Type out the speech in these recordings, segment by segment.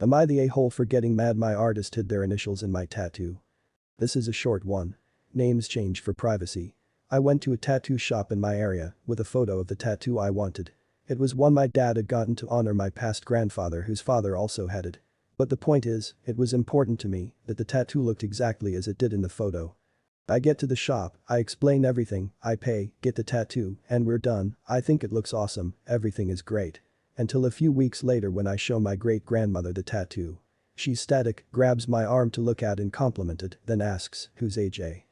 Am I the a-hole for getting mad my artist hid their initials in my tattoo? This is a short one. Names changed for privacy. I went to a tattoo shop in my area with a photo of the tattoo I wanted. It was one my dad had gotten to honor my past grandfather whose father also had it. But the point is, it was important to me that the tattoo looked exactly as it did in the photo. I get to the shop, I explain everything, I pay, get the tattoo, and we're done. I think it looks awesome, everything is great. Until a few weeks later when I show my great-grandmother the tattoo. She's static, grabs my arm to look at and compliment it, then asks, "Who's AJ?"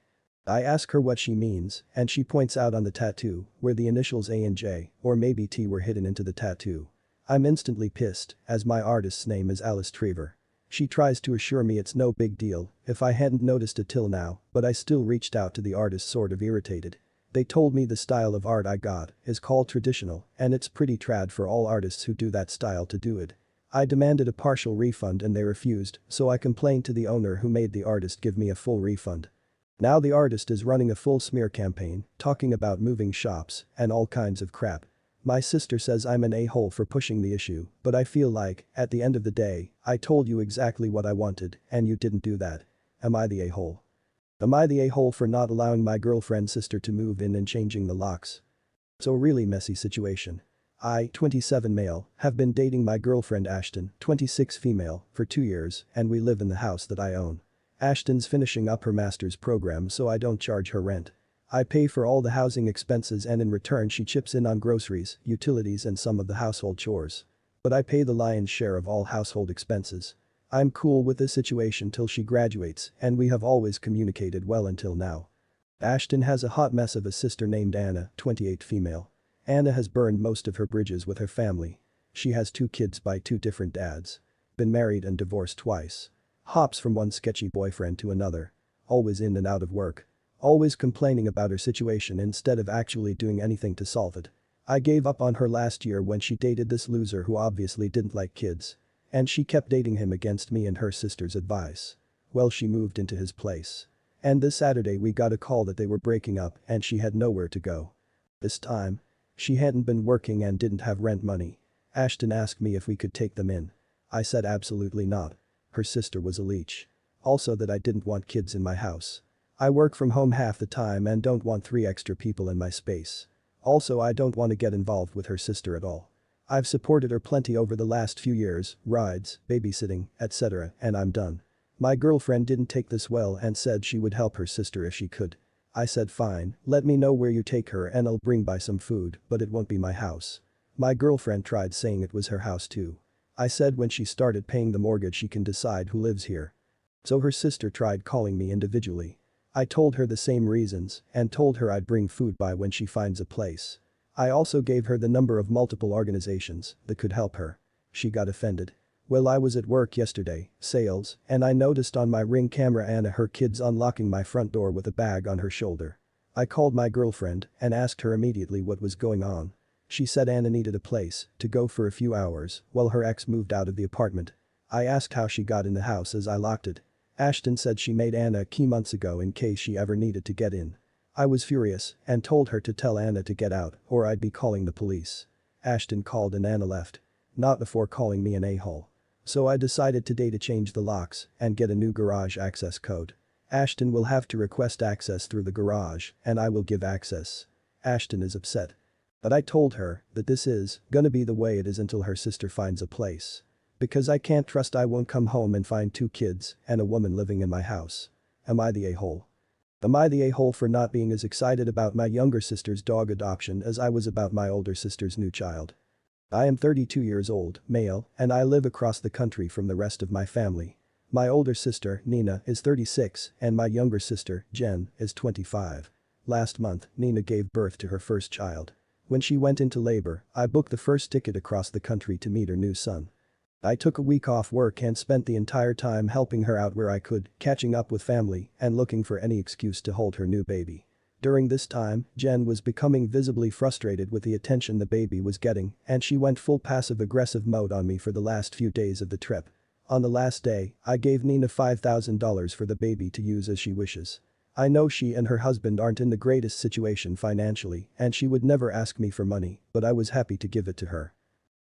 I ask her what she means, and she points out on the tattoo where the initials A and J, or maybe T, were hidden into the tattoo. I'm instantly pissed, as my artist's name is Alice Trevor. She tries to assure me it's no big deal if I hadn't noticed it till now, but I still reached out to the artist sort of irritated. They told me the style of art I got is called traditional and it's pretty trad for all artists who do that style to do it. I demanded a partial refund and they refused, so I complained to the owner who made the artist give me a full refund. Now the artist is running a full smear campaign, talking about moving shops and all kinds of crap. My sister says I'm an a-hole for pushing the issue, but I feel like, at the end of the day, I told you exactly what I wanted and you didn't do that. Am I the a-hole? Am I the a-hole for not allowing my girlfriend's sister to move in and changing the locks? So really messy situation. I, 27 male, have been dating my girlfriend Ashton, 26 female, for 2 years and we live in the house that I own. Ashton's finishing up her master's program so I don't charge her rent. I pay for all the housing expenses and in return she chips in on groceries, utilities and some of the household chores. But I pay the lion's share of all household expenses. I'm cool with this situation till she graduates and we have always communicated well until now. Ashton has a hot mess of a sister named Anna, 28 female. Anna has burned most of her bridges with her family. She has 2 kids by 2 different dads. Been married and divorced twice. Hops from one sketchy boyfriend to another. Always in and out of work. Always complaining about her situation instead of actually doing anything to solve it. I gave up on her last year when she dated this loser who obviously didn't like kids. And she kept dating him against me and her sister's advice. Well, she moved into his place. And this Saturday we got a call that they were breaking up and she had nowhere to go. This time, she hadn't been working and didn't have rent money. Ashton asked me if we could take them in. I said absolutely not. Her sister was a leech. Also that I didn't want kids in my house. I work from home half the time and don't want 3 extra people in my space. Also I don't want to get involved with her sister at all. I've supported her plenty over the last few years, rides, babysitting, etc. and I'm done. My girlfriend didn't take this well and said she would help her sister if she could. I said fine, let me know where you take her and I'll bring by some food, but it won't be my house. My girlfriend tried saying it was her house too. I said when she started paying the mortgage she can decide who lives here. So her sister tried calling me individually. I told her the same reasons and told her I'd bring food by when she finds a place. I also gave her the number of multiple organizations that could help her. She got offended. Well, I was at work yesterday, sales, and I noticed on my Ring camera Anna her kids unlocking my front door with a bag on her shoulder. I called my girlfriend and asked her immediately what was going on. She said Anna needed a place to go for a few hours while her ex moved out of the apartment. I asked how she got in the house as I locked it. Ashton said she made Anna a key months ago in case she ever needed to get in. I was furious and told her to tell Anna to get out or I'd be calling the police. Ashton called and Anna left. Not before calling me an a-hole. So I decided today to change the locks and get a new garage access code. Ashton will have to request access through the garage and I will give access. Ashton is upset. But I told her that this is gonna be the way it is until her sister finds a place. Because I can't trust I won't come home and find 2 kids and a woman living in my house. Am I the a-hole? Am I the a-hole for not being as excited about my younger sister's dog adoption as I was about my older sister's new child? I am 32 years old, male, and I live across the country from the rest of my family. My older sister, Nina, is 36 and my younger sister, Jen, is 25. Last month, Nina gave birth to her first child. When she went into labor, I booked the first ticket across the country to meet her new son. I took a week off work and spent the entire time helping her out where I could, catching up with family and looking for any excuse to hold her new baby. During this time, Jen was becoming visibly frustrated with the attention the baby was getting and she went full passive-aggressive mode on me for the last few days of the trip. On the last day, I gave Nina $5,000 for the baby to use as she wishes. I know she and her husband aren't in the greatest situation financially and she would never ask me for money, but I was happy to give it to her.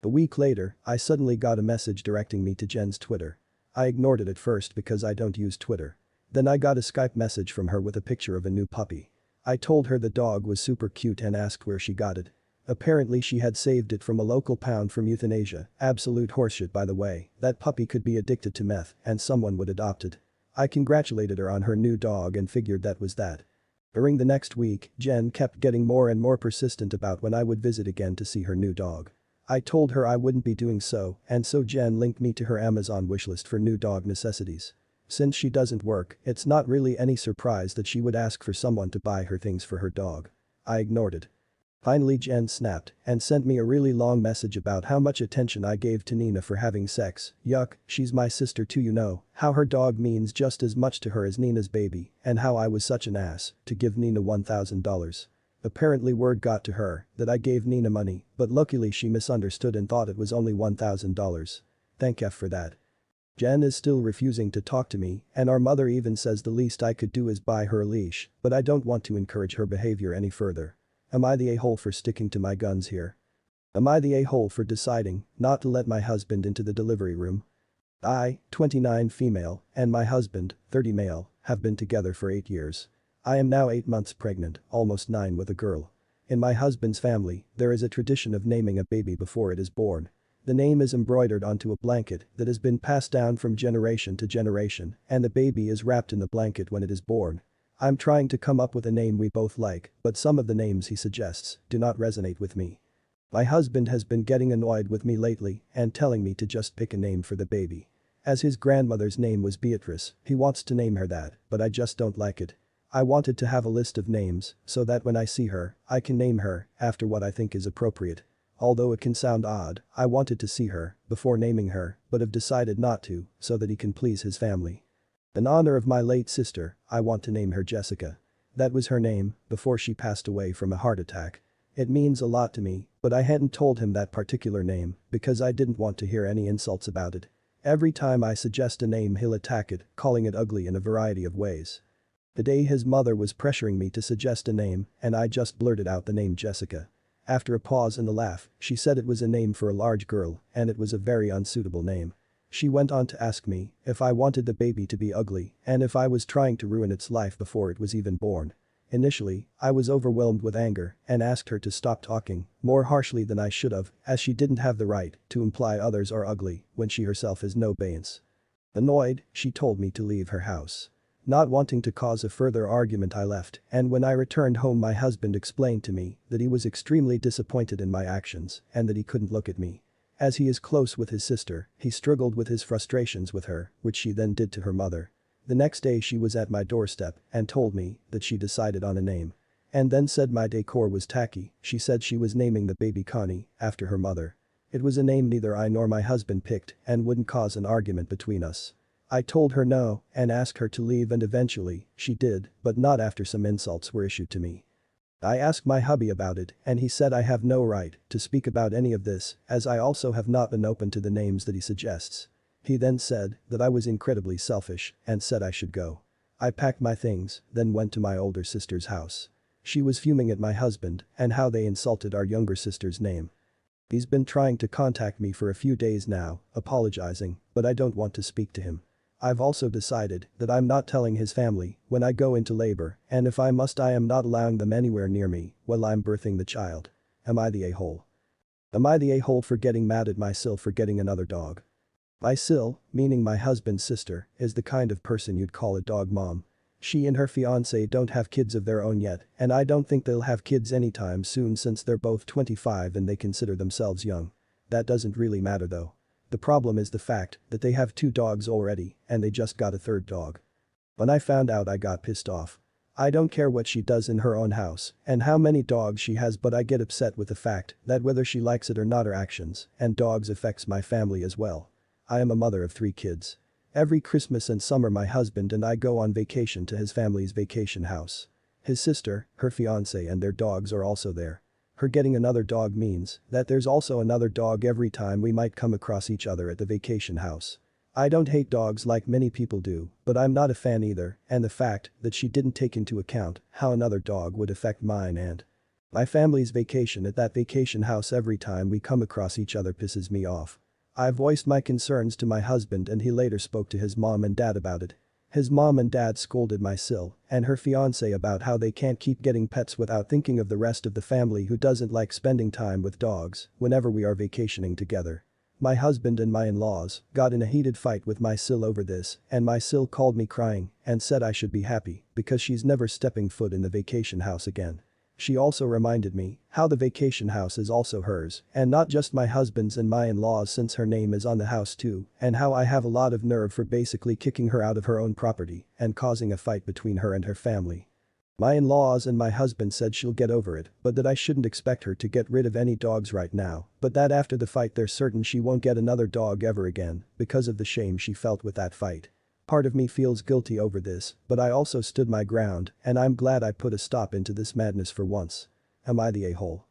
A week later, I suddenly got a message directing me to Jen's Twitter. I ignored it at first because I don't use Twitter. Then I got a Skype message from her with a picture of a new puppy. I told her the dog was super cute and asked where she got it. Apparently she had saved it from a local pound from euthanasia, absolute horseshit by the way, that puppy could be addicted to meth and someone would adopt it. I congratulated her on her new dog and figured that was that. During the next week, Jen kept getting more and more persistent about when I would visit again to see her new dog. I told her I wouldn't be doing so, and so Jen linked me to her Amazon wishlist for new dog necessities. Since she doesn't work, it's not really any surprise that she would ask for someone to buy her things for her dog. I ignored it. Finally Jen snapped and sent me a really long message about how much attention I gave to Nina for having sex. Yuck, she's my sister too, you know, how her dog means just as much to her as Nina's baby, and how I was such an ass to give Nina $1,000. Apparently word got to her that I gave Nina money, but luckily she misunderstood and thought it was only $1,000. Thank F for that. Jen is still refusing to talk to me, and our mother even says the least I could do is buy her a leash, but I don't want to encourage her behavior any further. Am I the a-hole for sticking to my guns here? Am I the a-hole for deciding not to let my husband into the delivery room? I, 29 female, and my husband, 30 male, have been together for 8 years. I am now 8 months pregnant, almost 9 with a girl. In my husband's family, there is a tradition of naming a baby before it is born. The name is embroidered onto a blanket that has been passed down from generation to generation, and the baby is wrapped in the blanket when it is born. I'm trying to come up with a name we both like, but some of the names he suggests do not resonate with me. My husband has been getting annoyed with me lately and telling me to just pick a name for the baby. As his grandmother's name was Beatrice, he wants to name her that, but I just don't like it. I wanted to have a list of names so that when I see her, I can name her after what I think is appropriate. Although it can sound odd, I wanted to see her before naming her, but have decided not to so that he can please his family. In honor of my late sister, I want to name her Jessica. That was her name before she passed away from a heart attack. It means a lot to me, but I hadn't told him that particular name because I didn't want to hear any insults about it. Every time I suggest a name he'll attack it, calling it ugly in a variety of ways. Today his mother was pressuring me to suggest a name and I just blurted out the name Jessica. After a pause and a laugh, she said it was a name for a large girl and it was a very unsuitable name. She went on to ask me if I wanted the baby to be ugly and if I was trying to ruin its life before it was even born. Initially, I was overwhelmed with anger and asked her to stop talking more harshly than I should have, as she didn't have the right to imply others are ugly when she herself has no brains. Annoyed, she told me to leave her house. Not wanting to cause a further argument I left, and when I returned home my husband explained to me that he was extremely disappointed in my actions and that he couldn't look at me. As he is close with his sister, he struggled with his frustrations with her, which she then did to her mother. The next day she was at my doorstep and told me that she decided on a name. And then said my decor was tacky. She said she was naming the baby Connie after her mother. It was a name neither I nor my husband picked and wouldn't cause an argument between us. I told her no and asked her to leave and eventually, she did, but not after some insults were issued to me. I asked my hubby about it and he said I have no right to speak about any of this as I also have not been open to the names that he suggests. He then said that I was incredibly selfish and said I should go. I packed my things, then went to my older sister's house. She was fuming at my husband and how they insulted our younger sister's name. He's been trying to contact me for a few days now, apologizing, but I don't want to speak to him. I've also decided that I'm not telling his family when I go into labor and if I must I am not allowing them anywhere near me while I'm birthing the child. Am I the a-hole? Am I the a-hole for getting mad at my Sil for getting another dog? My Sil, meaning my husband's sister, is the kind of person you'd call a dog mom. She and her fiancé don't have kids of their own yet and I don't think they'll have kids anytime soon since they're both 25 and they consider themselves young. That doesn't really matter though. The problem is the fact that they have 2 dogs already and they just got a 3rd dog. When I found out I got pissed off. I don't care what she does in her own house and how many dogs she has but I get upset with the fact that whether she likes it or not her actions and dogs affects my family as well. I am a mother of 3 kids. Every Christmas and summer my husband and I go on vacation to his family's vacation house. His sister, her fiancé and their dogs are also there. Her getting another dog means that there's also another dog every time we might come across each other at the vacation house. I don't hate dogs like many people do, but I'm not a fan either and the fact that she didn't take into account how another dog would affect mine and My family's vacation at that vacation house every time we come across each other pisses me off. I voiced my concerns to my husband and he later spoke to his mom and dad about it. His mom and dad scolded my sil and her fiancé about how they can't keep getting pets without thinking of the rest of the family who doesn't like spending time with dogs whenever we are vacationing together. My husband and my in-laws got in a heated fight with my sil over this and my sil called me crying and said I should be happy because she's never stepping foot in the vacation house again. She also reminded me how the vacation house is also hers and not just my husband's and my in-laws since her name is on the house too and how I have a lot of nerve for basically kicking her out of her own property and causing a fight between her and her family. My in-laws and my husband said she'll get over it but that I shouldn't expect her to get rid of any dogs right now but that after the fight they're certain she won't get another dog ever again because of the shame she felt with that fight. Part of me feels guilty over this, but I also stood my ground and I'm glad I put a stop into this madness for once. Am I the a-hole?